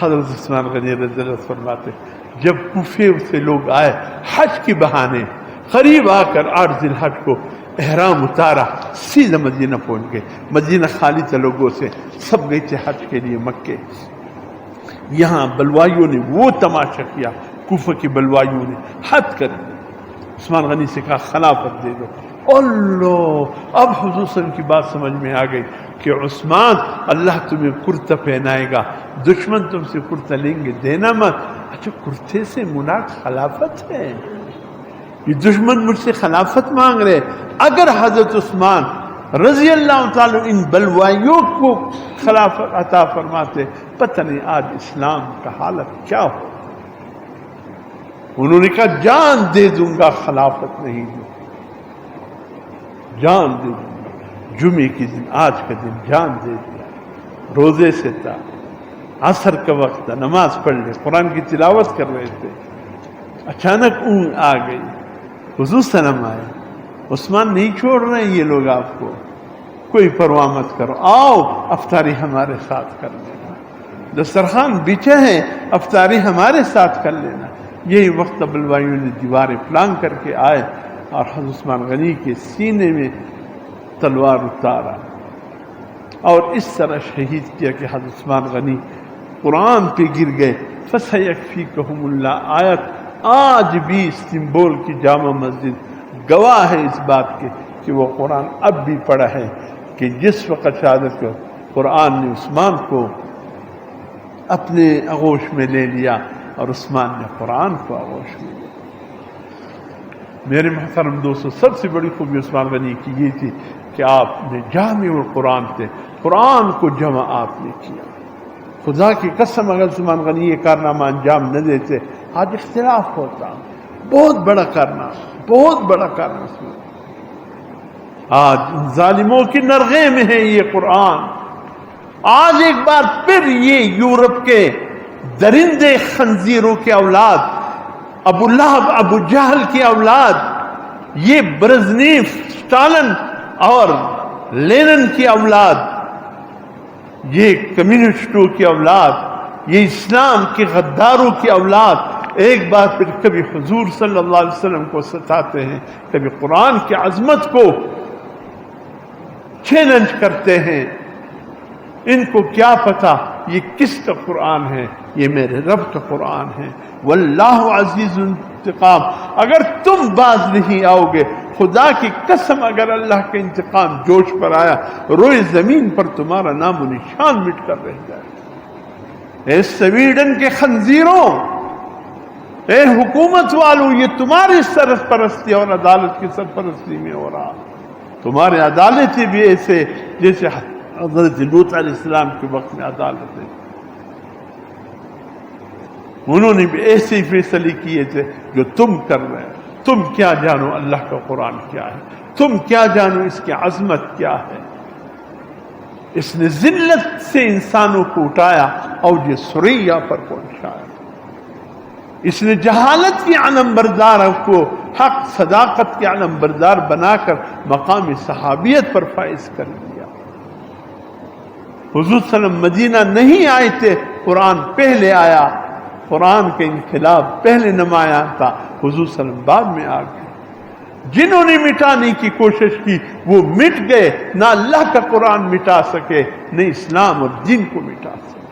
حضرت عثمان غنی رضی اللہ عنہ فرماتے جب کوفے سے لوگ آئے حج کے بہانے، قریب آ کر 8 ذی الحج کو احرام اتارا، سیدھا مدینہ پہنچ گئے۔ مدینہ خالی تھا لوگوں سے، سب گئے تھے حج کے لیے مکے۔ یہاں بلوائیوں نے وہ تماشا کیا، کوفہ کی بلوائیوں نے حد کر دی۔ عثمان غنی سے کہا خلافت دے دو۔ اللہ، اب حضور صلی اللہ علیہ وسلم کی بات سمجھ میں آ گئی کہ عثمان، اللہ تمہیں کرتا پہنائے گا، دشمن تم سے کرتا لیں گے، دینا مت۔ اچھا، کرتے سے مراد خلافت ہے؟ یہ دشمن مجھ سے خلافت مانگ رہے۔ اگر حضرت عثمان رضی اللہ تعالی ان بلوائیوں کو خلافت عطا فرماتے، پتہ نہیں آج اسلام کا حالت کیا ہو۔ انہوں نے کہا جان دے دوں گا، خلافت نہیں دوں، جان دے دوں گا۔ جمعے کے دن، آج کا دن جان دے دیا، روزے سے تھا، عصر کا وقت تھا، نماز پڑھ لے، قرآن کی تلاوت کر رہے تھے، اچانک اونگ آ گئی، حضور سلام آئے، عثمان نہیں چھوڑ رہے ہیں یہ لوگ آپ کو، کوئی پرواہ مت کرو، آؤ افطاری ہمارے ساتھ کر لینا، دسترخوان بچھا ہے، افطاری ہمارے ساتھ کر لینا۔ یہی وقت بلوائیوں نے دیواریں پلانگ کر کے آئے اور حضرت عثمان غنی کے سینے میں تلوار اتارا اور اس طرح شہید کیا کہ حضرت عثمان غنی قرآن پہ گر گئے۔ فَسَيَكْفِيكَهُمُ اللَّهُ آیت آج بھی سمبول کی جامع مسجد گواہ ہے اس بات کے کہ وہ قرآن اب بھی پڑھا ہے کہ جس وقت شہادت کو قرآن نے عثمان کو اپنے آغوش میں لے لیا اور عثمان نے قرآن کو آغوش میں لیا۔ میرے محترم دوستو، سب سے بڑی خوبی عثمان غنی کی یہ تھی کہ آپ نے جامع القرآن تھے، قرآن کو جمع آپ نے کیا۔ خدا کی قسم اگر عثمان غنی یہ کارنامہ انجام نہ دیتے آج اختلاف ہوتا، بہت بڑا کارنامہ، بہت بڑا کارنامہ۔ آج ظالموں کی نرغے میں ہے یہ قرآن۔ آج ایک بار پھر یہ یورپ کے درندے خنزیروں کے اولاد، ابو لہب ابو جہل کی اولاد، یہ برزنیف، اسٹالن اور لینن کی اولاد، یہ کمیونسٹوں کی اولاد، یہ اسلام کے غداروں کی اولاد ایک بار پھر کبھی حضور صلی اللہ علیہ وسلم کو ستاتے ہیں، کبھی قرآن کی عظمت کو چیلنج کرتے ہیں۔ ان کو کیا پتا یہ کس کا قرآن ہے؟ یہ میرے رب کا قرآن ہے۔ واللہ عزیز انتقام، اگر تم باز نہیں آؤ گے، خدا کی قسم اگر اللہ کا انتقام جوش پر آیا، روئے زمین پر تمہارا نام و نشان مٹ کر رہ جائے۔ اے سویڈن کے خنزیروں، اے حکومت والوں، یہ تمہاری سرپرستی اور عدالت کی سرپرستی میں ہو رہا۔ تمہارے عدالتیں بھی ایسے جیسے حضرت لوط علیہ السلام کے وقت میں عدالتیں، انہوں نے بھی ایسے ہی فیصلے کیے تھے جو تم کر رہے ہیں۔ تم کیا جانو اللہ کا قرآن کیا ہے، تم کیا جانو اس کی عظمت کیا ہے۔ اس نے ذلت سے انسانوں کو اٹھایا اور یہ سریا پر پہنچایا۔ اس نے جہالت کی علم برداروں کو حق صداقت کے علم بردار بنا کر مقام صحابیت پر فائز کر دیا۔ حضور صلی اللہ علیہ وسلم مدینہ نہیں آئے تھے، قرآن پہلے آیا، قرآن کے انقلاب پہلے نمایاں تھا، حضور صلی اللہ علیہ وسلم بعد میں آ گئے۔ جنہوں نے مٹانے کی کوشش کی وہ مٹ گئے، نہ اللہ کا قرآن مٹا سکے، نہ اسلام اور دین کو مٹا سکے۔